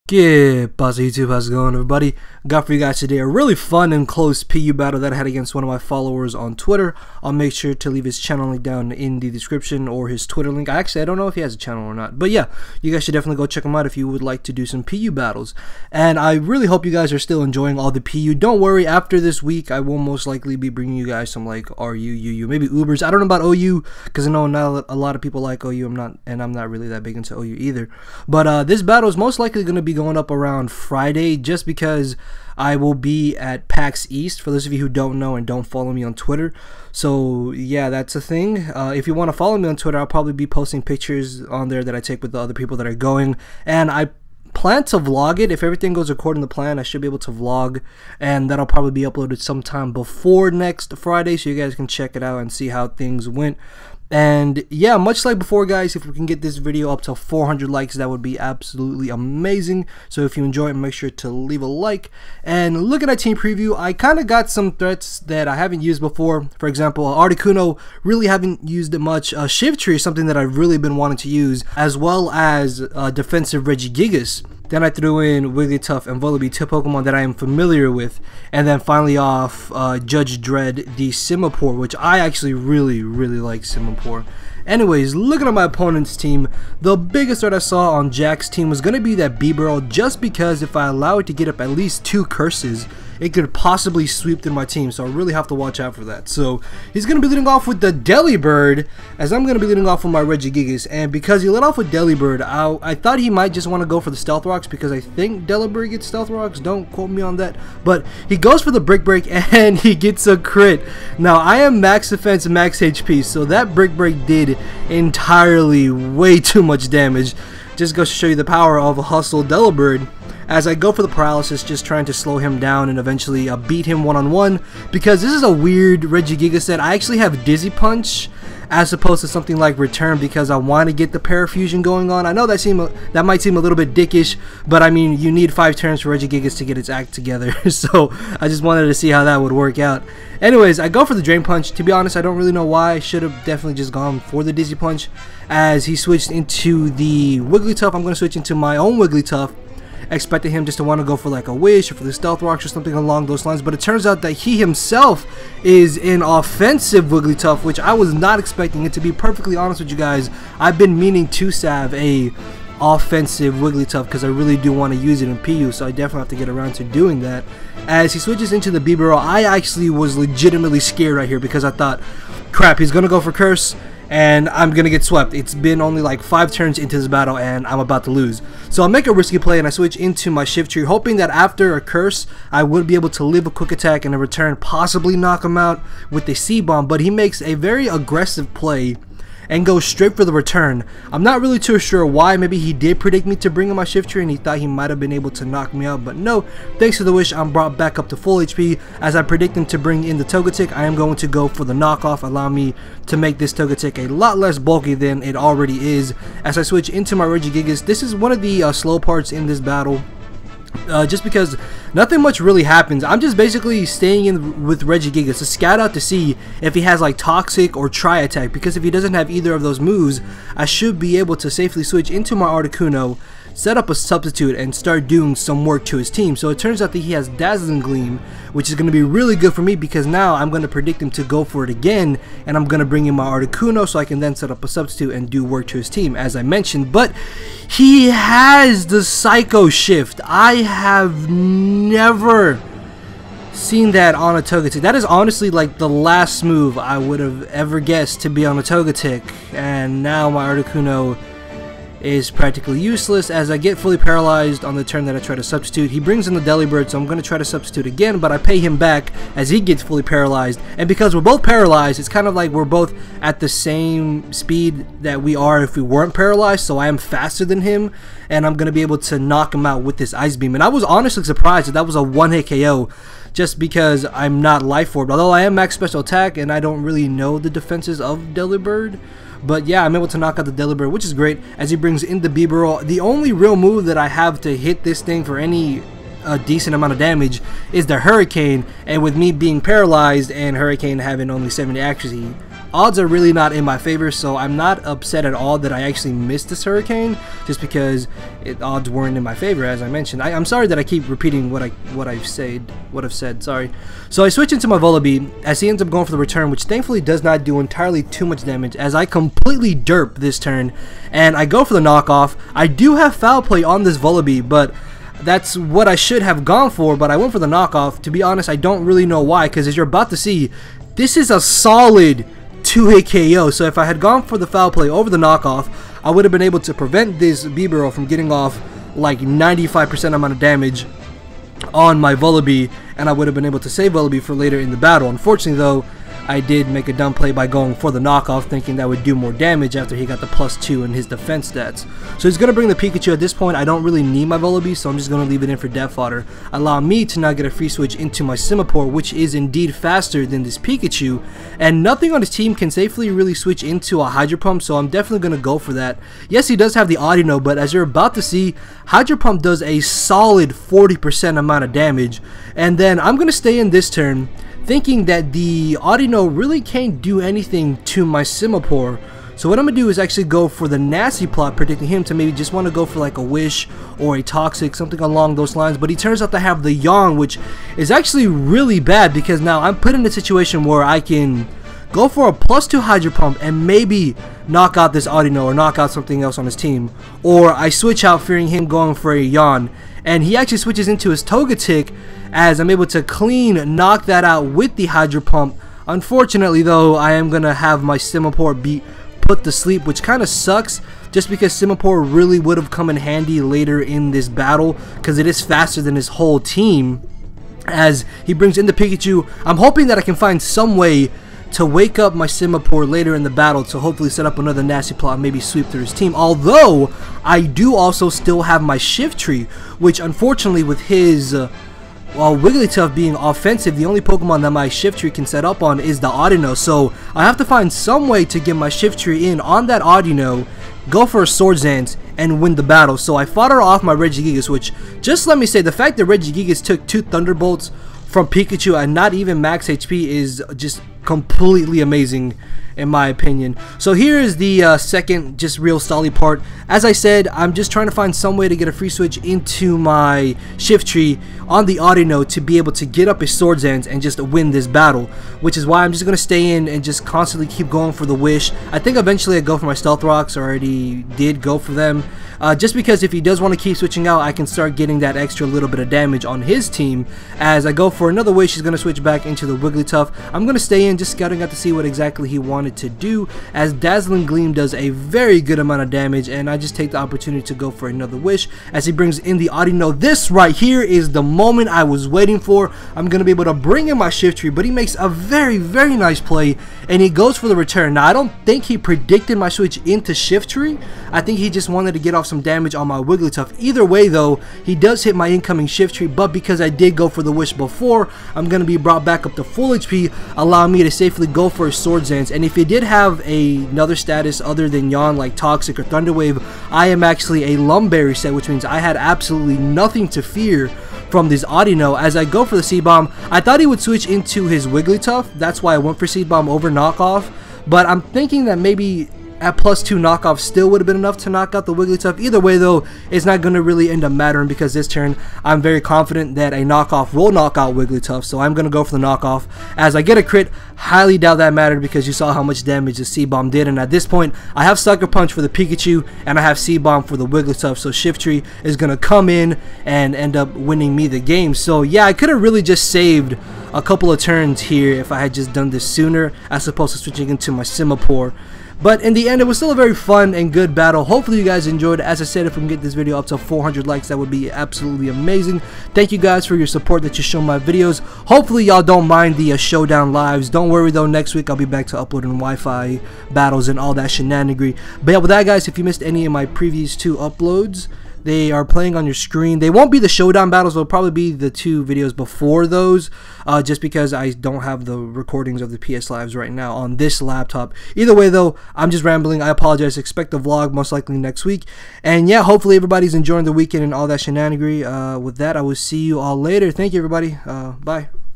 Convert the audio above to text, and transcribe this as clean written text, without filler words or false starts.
Get pasa YouTube, how's it going everybody? Got for you guys today a really fun and close PU battle that I had against one of my followers on Twitter. I'll make sure to leave his channel link down in the description, or his Twitter link. I don't know if he has a channel or not, but yeah, you guys should definitely go check him out if you would like to do some PU battles. And I really hope you guys are still enjoying all the PU. Don't worry, after this week I will most likely be bringing you guys some like RU, UU, maybe Ubers. I don't know about OU because I know not a lot of people like OU. I'm not really that big into OU either. But this battle is most likely going to be going up around Friday, just because I will be at PAX East, for those of you who don't know and don't follow me on Twitter. So yeah, that's a thing. If you want to follow me on Twitter, I'll probably be posting pictures on there that I take with the other people that are going, and I plan to vlog it. If everything goes according to plan, I should be able to vlog, and that'll probably be uploaded sometime before next Friday, so you guys can check it out and see how things went. And yeah, much like before guys, if we can get this video up to 400 likes, that would be absolutely amazing. So if you enjoy it, make sure to leave a like. And look at that team preview. I kind of got some threats that I haven't used before. For example, Articuno, really haven't used it much. Shiftry is something that I've really been wanting to use, as well as defensive Regigigas. Then I threw in Wigglytuff and Vullaby, two Pokemon that I am familiar with. And then finally off Judge Dredd, the Simipour, which I actually really like Simipour. Anyways, looking at my opponent's team, the biggest threat I saw on Jack's team was going to be that Bibarel, just because if I allow it to get up at least 2 curses, it could possibly sweep through my team, so I really have to watch out for that. So he's going to be leading off with the Delibird, as I'm going to be leading off with my Regigigas. And because he led off with Delibird, I thought he might just want to go for the Stealth Rocks, because I think Delibird gets Stealth Rocks. Don't quote me on that. But he goes for the Brick Break, and he gets a crit. Now, I am max defense, max HP, so that Brick Break did entirely way too much damage. Just goes to show you the power of a Hustle Delibird, as I go for the Paralysis, just trying to slow him down and eventually beat him one-on-one, because this is a weird Regigigas set. I actually have Dizzy Punch as opposed to something like Return, because I want to get the Parafusion going on. I know that might seem a little bit dickish, but I mean, you need 5 turns for Regigigas to get its act together. So I just wanted to see how that would work out. Anyways, I go for the Drain Punch. To be honest, I don't really know why. I should have definitely just gone for the Dizzy Punch. As he switched into the Wigglytuff, I'm going to switch into my own Wigglytuff, expecting him just to want to go for like a Wish or for the Stealth Rocks or something along those lines, but it turns out that he himself is an offensive Wigglytuff, which I was not expecting. And to be perfectly honest with you guys, I've been meaning to salve a offensive Wigglytuff because I really do want to use it in PU, so I definitely have to get around to doing that. As he switches into the Bibarel, I actually was legitimately scared right here, because I thought, crap, he's gonna go for Curse and I'm gonna get swept. It's been only like 5 turns into this battle and I'm about to lose. So I make a risky play and I switch into my Shiftry, hoping that after a Curse I would be able to live a Quick Attack and in return possibly knock him out with the C-Bomb. But he makes a very aggressive play and goes straight for the return. I'm not really too sure why. Maybe he did predict me to bring in my Shiftry and he thought he might have been able to knock me out, but no. Thanks to the Wish, I'm brought back up to full HP. As I predict him to bring in the Togetic, I am going to go for the knockoff, allow me to make this Togetic a lot less bulky than it already is. As I switch into my Regigigas, this is one of the slow parts in this battle. Just because nothing much really happens. I'm just basically staying in with Regigigas to scout out to see if he has like Toxic or Tri-Attack, because if he doesn't have either of those moves, I should be able to safely switch into my Articuno, set up a substitute, and start doing some work to his team. So it turns out that he has Dazzling Gleam, which is going to be really good for me, because now I'm going to predict him to go for it again, and I'm going to bring in my Articuno so I can then set up a substitute and do work to his team, as I mentioned. But he has the Psycho Shift. I have never seen that on a Togetic. That is honestly like the last move I would have ever guessed to be on a Togetic, and now my Articuno is practically useless as I get fully paralyzed on the turn that I try to substitute. He brings in the Delibird, so I'm going to try to substitute again, but I pay him back as he gets fully paralyzed. And because we're both paralyzed, it's kind of like we're both at the same speed that we are if we weren't paralyzed, so I am faster than him, and I'm going to be able to knock him out with this Ice Beam. And I was honestly surprised that that was a one-hit KO, just because I'm not Life Orb, although I am max special attack and I don't really know the defenses of Delibird. But yeah, I'm able to knock out the Delibird, which is great, as he brings in the Bibarel. The only real move that I have to hit this thing for any decent amount of damage is the Hurricane, and with me being paralyzed and Hurricane having only 70 accuracy, odds are really not in my favor, so I'm not upset at all that I actually missed this Hurricane, just because odds weren't in my favor, as I mentioned. I'm sorry that I keep repeating what I've said. Sorry. So I switch into my Vullaby as he ends up going for the return, which thankfully does not do entirely too much damage, as I completely derp this turn, and I go for the knockoff. I do have foul play on this Vullaby, but that's what I should have gone for, but I went for the knockoff. To be honest, I don't really know why, because as you're about to see, this is a solid 2-hit KO. So if I had gone for the foul play over the knockoff, I would have been able to prevent this Bibarel from getting off like 95% amount of damage on my Vullaby, and I would have been able to save Vullaby for later in the battle. Unfortunately though, I did make a dumb play by going for the knockoff, thinking that would do more damage after he got the +2 in his defense stats. So he's going to bring the Pikachu. At this point, I don't really need my Vullaby, so I'm just going to leave it in for death fodder. Allow me to now get a free switch into my Simipour, which is indeed faster than this Pikachu. And nothing on his team can safely really switch into a Hydro Pump, so I'm definitely going to go for that. Yes, he does have the Audino, but as you're about to see, Hydro Pump does a solid 40% amount of damage. And then I'm going to stay in this turn, thinking that the Audino really can't do anything to my Simipour. So what I'm going to do is actually go for the Nasty Plot, predicting him to maybe just want to go for like a Wish or a Toxic, something along those lines. But he turns out to have the Yawn, which is actually really bad, because now I'm put in a situation where I can go for a +2 Hydro Pump and maybe knock out this Audino or knock out something else on his team. Or I switch out fearing him going for a Yawn, and he actually switches into his Togetic, as I'm able to clean knock that out with the Hydro Pump. Unfortunately though, I am going to have my Simipour be put to sleep, which kind of sucks, just because Simipour really would have come in handy later in this battle, because it is faster than his whole team. As he brings in the Pikachu, I'm hoping that I can find some way to wake up my Simipour later in the battle to hopefully set up another Nasty Plot and maybe sweep through his team. Although, I do also still have my Shiftry, which unfortunately with his while Wigglytuff being offensive, the only Pokemon that my Shiftry can set up on is the Audino. So I have to find some way to get my Shiftry in on that Audino, go for a Swords Dance, and win the battle. So I fodder off my Regigigas, which, just let me say, the fact that Regigigas took 2 Thunderbolts from Pikachu and not even max HP is just completely amazing in my opinion. So here is the second just real stally part. As I said, I'm just trying to find some way to get a free switch into my Shiftry on the Audino to be able to get up his Swords Dance and just win this battle, which is why I'm just going to stay in and just constantly keep going for the Wish. I think eventually I go for my Stealth Rocks, or already did go for them, just because if he does want to keep switching out, I can start getting that extra little bit of damage on his team. As I go for another Wish, he's going to switch back into the Wigglytuff. I'm going to stay in, just scouting out to see what exactly he wanted to do, as Dazzling Gleam does a very good amount of damage, and I just take the opportunity to go for another Wish as he brings in the Audino. This right here is the moment I was waiting for. I'm going to be able to bring in my Shiftry, but he makes a very nice play, and he goes for the return. Now, I don't think he predicted my switch into Shiftry. I think he just wanted to get off some damage on my Wigglytuff. Either way though, he does hit my incoming Shiftry, but because I did go for the Wish before, I'm going to be brought back up to full HP, allowing me to safely go for a Swords Dance. And if he did have another status other than Yawn, like Toxic or Thunder Wave, I am actually a Lumberry set, which means I had absolutely nothing to fear from this Audino. As I go for the Seed Bomb, I thought he would switch into his Wigglytuff. That's why I went for Seed Bomb over Knockoff, but I'm thinking that maybe at +2 knockoff still would have been enough to knock out the Wigglytuff. Either way though, it's not going to really end up mattering, because this turn I'm very confident that a knockoff will knock out Wigglytuff, so I'm going to go for the knockoff. As I get a crit, highly doubt that mattered, because you saw how much damage the Seed Bomb did, and at this point I have Sucker Punch for the Pikachu and I have Seed Bomb for the Wigglytuff, so Shiftry is going to come in and end up winning me the game. So yeah, I could have really just saved a couple of turns here if I had just done this sooner, as opposed to switching into my Simipour. But in the end, it was still a very fun and good battle. Hopefully you guys enjoyed. As I said, if we can get this video up to 400 likes, that would be absolutely amazing. Thank you guys for your support that you show my videos. Hopefully y'all don't mind the showdown lives. Don't worry though, next week I'll be back to uploading Wi-Fi battles and all that shenanigans. But yeah, with that guys, if you missed any of my previous 2 uploads, they are playing on your screen. They won't be the showdown battles, they'll probably be the 2 videos before those, just because I don't have the recordings of the PS Lives right now on this laptop. Either way though, I'm just rambling. I apologize. Expect the vlog most likely next week. And yeah, hopefully everybody's enjoying the weekend and all that shenanigans. With that, I will see you all later. Thank you everybody. Bye.